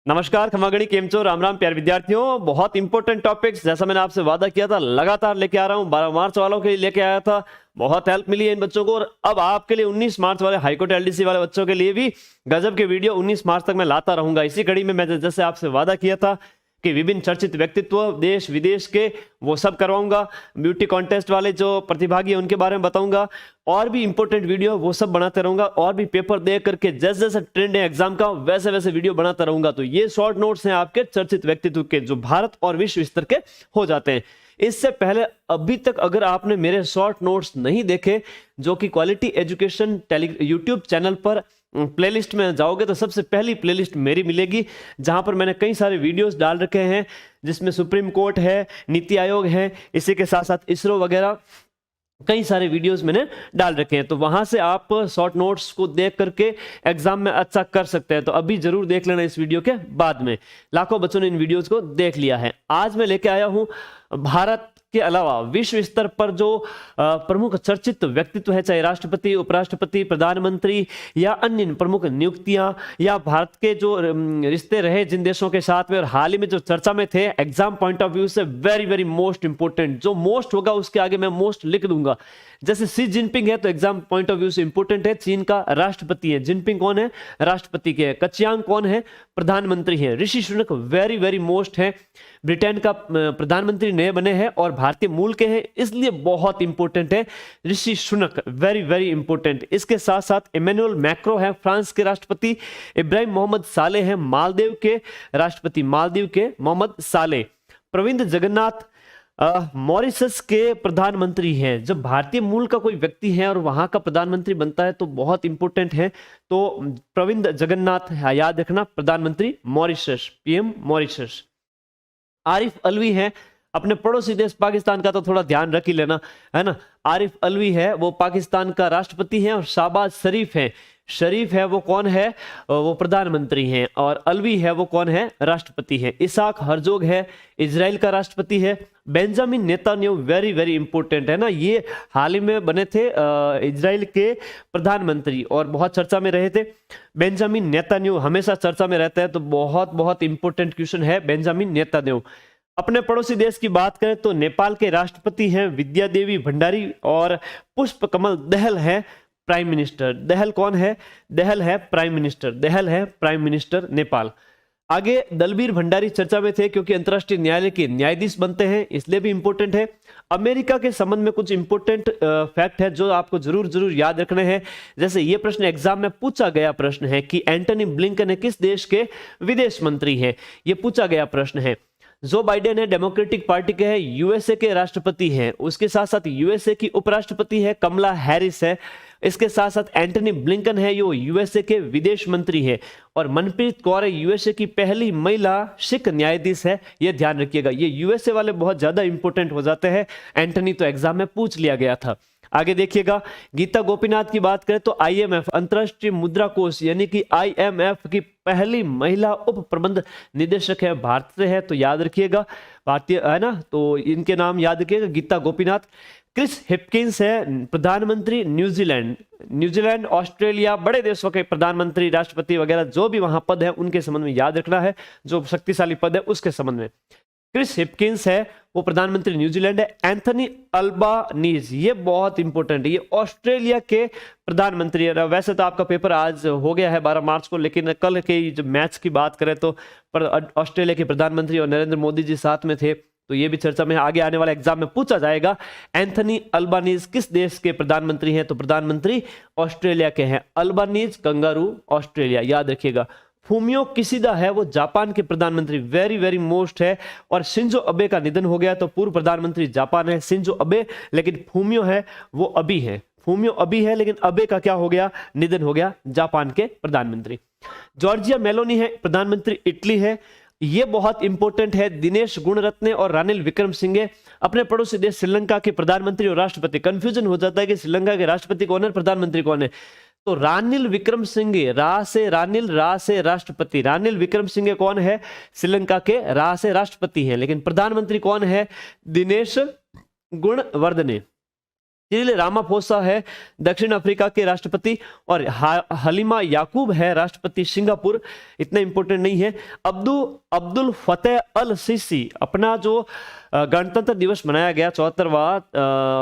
नमस्कार खमागणी केमचो राम राम प्यारे विद्यार्थियों। बहुत इंपॉर्टेंट टॉपिक्स जैसा मैंने आपसे वादा किया था लगातार लेके आ रहा हूं। 12 मार्च वालों के लिए लेके आया था, बहुत हेल्प मिली है इन बच्चों को। और अब आपके लिए 19 मार्च वाले हाईकोर्ट एलडीसी वाले बच्चों के लिए भी गजब के वीडियो 19 मार्च तक मैं लाता रहूंगा। इसी कड़ी में मैं जैसे आपसे वादा किया था कि विभिन्न चर्चित व्यक्तित्व देश विदेश के वो सब करवाऊंगा। ब्यूटी कॉन्टेस्ट वाले जो प्रतिभागी हैं उनके बारे में बताऊंगा, और भी इंपॉर्टेंट वीडियो वो सब बनाते रहूंगा। और भी पेपर देख करके जैसे जैसे ट्रेंड है एग्जाम का वैसे वैसे वीडियो बनाता रहूंगा। तो ये शॉर्ट नोट्स हैं आपके चर्चित व्यक्तित्व के जो भारत और विश्व स्तर के हो जाते हैं। इससे पहले अभी तक अगर आपने मेरे शॉर्ट नोट्स नहीं देखे जो कि क्वालिटी एजुकेशन यूट्यूब चैनल पर प्लेलिस्ट में जाओगे तो सबसे पहली प्लेलिस्ट मेरी मिलेगी, जहां पर मैंने कई सारे वीडियोस डाल रखे हैं, जिसमें सुप्रीम कोर्ट है, नीति आयोग है, इसी के साथ साथ इसरो वगैरह कई सारे वीडियोस मैंने डाल रखे हैं। तो वहां से आप शॉर्ट नोट्स को देख करके एग्जाम में अच्छा कर सकते हैं। तो अभी जरूर देख लेना इस वीडियो के बाद में। लाखों बच्चों ने इन वीडियोस को देख लिया है। आज मैं लेके आया हूं भारत के अलावा विश्व स्तर पर जो प्रमुख चर्चित व्यक्तित्व है, चाहे राष्ट्रपति, उपराष्ट्रपति, प्रधानमंत्री या अन्य प्रमुख नियुक्तियां, या भारत के जो रिश्ते रहे जिन देशों के साथ में और हाल ही में जो चर्चा में थे एग्जाम पॉइंट ऑफ व्यू से वेरी वेरी मोस्ट इंपोर्टेंट। जो मोस्ट होगा उसके आगे मैं मोस्ट लिख दूंगा। जैसे शी जिनपिंग है तो एग्जाम पॉइंट ऑफ व्यू से इंपोर्टेंट है, चीन का राष्ट्रपति है। जिनपिंग कौन है? राष्ट्रपति के। कचियांग कौन है? प्रधानमंत्री है। Rishi Sunak very very most है, ब्रिटेन का प्रधानमंत्री नए बने हैं और भारतीय मूल के हैं, इसलिए बहुत इंपॉर्टेंट है Rishi Sunak, very very important. इसके साथ साथ इमैनुअल मैक्रो है फ्रांस के राष्ट्रपति, इब्राहिम मोहम्मद साले हैं मालदीव के राष्ट्रपति, मालदीव के मोहम्मद साले। प्रविंद जगन्नाथ मॉरिशस के प्रधानमंत्री हैं। जब भारतीय मूल का कोई व्यक्ति है और वहां का प्रधानमंत्री बनता है तो बहुत इंपॉर्टेंट है। तो प्रविंद जगन्नाथ याद रखना, प्रधानमंत्री Mauritius, PM Mauritius. Arif Alvi है अपने पड़ोसी देश पाकिस्तान का, तो थोड़ा ध्यान रख ही लेना है ना। आरिफ अलवी है वो पाकिस्तान का राष्ट्रपति है। और शाहबाज शरीफ है, शरीफ है वो कौन है? वो प्रधानमंत्री हैं। और अलवी है वो कौन है? राष्ट्रपति है। इसाक हरजोग है इजराइल का राष्ट्रपति है। Benjamin Netanyahu very very important है ना, ये हाल ही में बने थे इजराइल के प्रधानमंत्री और बहुत चर्चा में रहे थे। बेंजामिन नेतान्याहू हमेशा चर्चा में रहता है, तो बहुत बहुत इंपॉर्टेंट क्वेश्चन है बेंजामिन नेतान्याहू। अपने पड़ोसी देश की बात करें तो नेपाल के राष्ट्रपति हैं विद्या देवी भंडारी, और पुष्प कमल दहल है प्राइम मिनिस्टर। दहल कौन है? दहल है प्राइम मिनिस्टर, दहल है प्राइम मिनिस्टर नेपाल। आगे दलबीर भंडारी चर्चा में थे क्योंकि अंतरराष्ट्रीय न्यायालय के न्यायाधीश बनते हैं, इसलिए भी इंपॉर्टेंट है। अमेरिका के संबंध में कुछ इंपॉर्टेंट फैक्ट है जो आपको जरूर जरूर याद रखने हैं। जैसे ये प्रश्न एग्जाम में पूछा गया प्रश्न है कि एंटनी ब्लिंकन किस देश के विदेश मंत्री हैं, ये पूछा गया प्रश्न है। जो बाइडेन है डेमोक्रेटिक पार्टी के हैं, यूएसए के राष्ट्रपति हैं। उसके साथ साथ यूएसए की उपराष्ट्रपति है कमला हैरिस है। इसके साथ साथ एंटनी ब्लिंकन है, यो यूएसए के विदेश मंत्री है। और मनप्रीत कौर है यूएसए की पहली महिला सिख न्यायाधीश है, यह ध्यान रखिएगा। ये यूएसए वाले बहुत ज्यादा इंपॉर्टेंट हो जाते हैं, एंटनी तो एग्जाम में पूछ लिया गया था। आगे देखिएगा, गीता गोपीनाथ की बात करें तो आईएमएफ अंतरराष्ट्रीय मुद्रा कोष यानी कि आईएमएफ की पहली महिला उप प्रबंध निदेशक है, भारत से है, तो याद रखिएगा भारतीय है ना, तो इनके नाम याद रखिएगा, गीता गोपीनाथ। क्रिस हिपकिंस है प्रधानमंत्री न्यूजीलैंड, न्यूजीलैंड ऑस्ट्रेलिया बड़े देशों के प्रधानमंत्री राष्ट्रपति वगैरह जो भी वहां पद है उनके संबंध में याद रखना है, जो शक्तिशाली पद है उसके संबंध में। क्रिस हिपकिंस है वो प्रधानमंत्री न्यूजीलैंड है। एंथनी अल्बानीज, ये बहुत इंपॉर्टेंट है, ये ऑस्ट्रेलिया के प्रधानमंत्री है। वैसे तो आपका पेपर आज हो गया है 12 मार्च को, लेकिन कल के जब मैच की बात करें तो ऑस्ट्रेलिया के प्रधानमंत्री और नरेंद्र मोदी जी साथ में थे, तो ये भी चर्चा में आगे आने वाले एग्जाम में पूछा जाएगा। एंथनी अल्बानीज किस देश के प्रधानमंत्री हैं? तो प्रधानमंत्री ऑस्ट्रेलिया के हैं। अल्बानीज कंगारू ऑस्ट्रेलिया, याद रखिएगा। फूमियो किशिदा है वो जापान के प्रधानमंत्री, वेरी वेरी मोस्ट है। और शिंजो अबे का निधन हो गया, तो पूर्व प्रधानमंत्री जापान है शिंजो अबे, लेकिन फूमियो है वो अभी है, फूमियो अभी है, लेकिन अबे का क्या हो गया? निधन हो गया, जापान के प्रधानमंत्री। जॉर्जिया मेलोनी है प्रधानमंत्री इटली है, ये बहुत इंपॉर्टेंट है। दिनेश गुणरत्ने और रानिल विक्रमसिंघे अपने पड़ोसी देश श्रीलंका के प्रधानमंत्री और राष्ट्रपति। कंफ्यूजन हो जाता है कि श्रीलंका के राष्ट्रपति कौन है, प्रधानमंत्री कौन है। तो रानिल विक्रमसिंघे, रा से रानिल, रा से राष्ट्रपति, रानिल विक्रमसिंघे कौन है? श्रीलंका के रा से राष्ट्रपति हैं, लेकिन प्रधानमंत्री कौन है? दिनेश गुणवर्धने। सिरिल रामाफोसा है दक्षिण अफ्रीका के राष्ट्रपति, और हलीमा याकूब है राष्ट्रपति सिंगापुर, इतना इंपॉर्टेंट नहीं है। अब्दुल फतेह अल सीसी, अपना जो गणतंत्र दिवस मनाया गया 74वां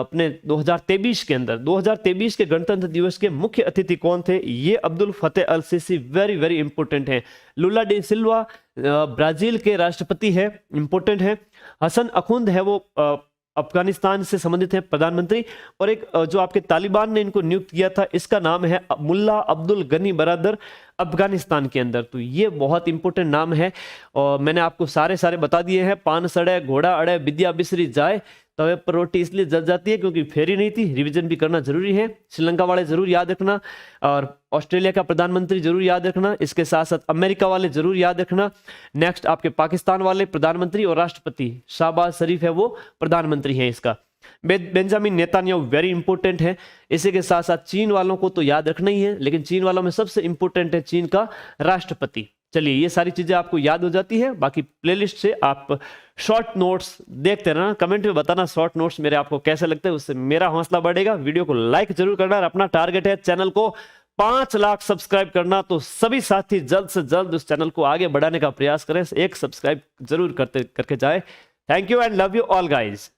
अपने 2023 के अंदर, 2023 के गणतंत्र दिवस के मुख्य अतिथि कौन थे? ये अब्दुल फतेह अल सीसी, वेरी वेरी इंपॉर्टेंट है। लुला डी सिल्वा ब्राजील के राष्ट्रपति है, इंपॉर्टेंट है। हसन अखुंद है, वो अफगानिस्तान से संबंधित है प्रधानमंत्री। और एक जो आपके तालिबान ने इनको नियुक्त किया था, इसका नाम है मुल्ला अब्दुल गनी बरादर, अफगानिस्तान के अंदर। तो ये बहुत इंपॉर्टेंट नाम है और मैंने आपको सारे बता दिए हैं। पान सड़े घोड़ा अड़े विद्या बिसरी जाए, तवे पर रोटी इसलिए जल जाती है क्योंकि फेरी नहीं थी। रिवीजन भी करना जरूरी है। श्रीलंका वाले जरूर याद रखना, और ऑस्ट्रेलिया का प्रधानमंत्री जरूर याद रखना। इसके साथ साथ अमेरिका वाले जरूर याद रखना। नेक्स्ट आपके पाकिस्तान वाले प्रधानमंत्री और राष्ट्रपति, शाहबाज शरीफ है वो प्रधानमंत्री है इसका। बेंजामिन नेतान्याहू वेरी इंपॉर्टेंट है। इसी के साथ साथ चीन वालों को तो याद रखना ही है, लेकिन चीन वालों में सबसे इंपॉर्टेंट है चीन का राष्ट्रपति। चलिए, ये सारी चीजें आपको याद हो जाती है। बाकी प्लेलिस्ट से आप शॉर्ट नोट्स देखते रहना, कमेंट में बताना शॉर्ट नोट्स मेरे आपको कैसे लगते हैं, उससे मेरा हौसला बढ़ेगा। वीडियो को लाइक जरूर करना, और अपना टारगेट है चैनल को 5 लाख सब्सक्राइब करना। तो सभी साथी जल्द से जल्द उस चैनल को आगे बढ़ाने का प्रयास करें, एक सब्सक्राइब जरूर करके जाए। Thank you and love you all guys.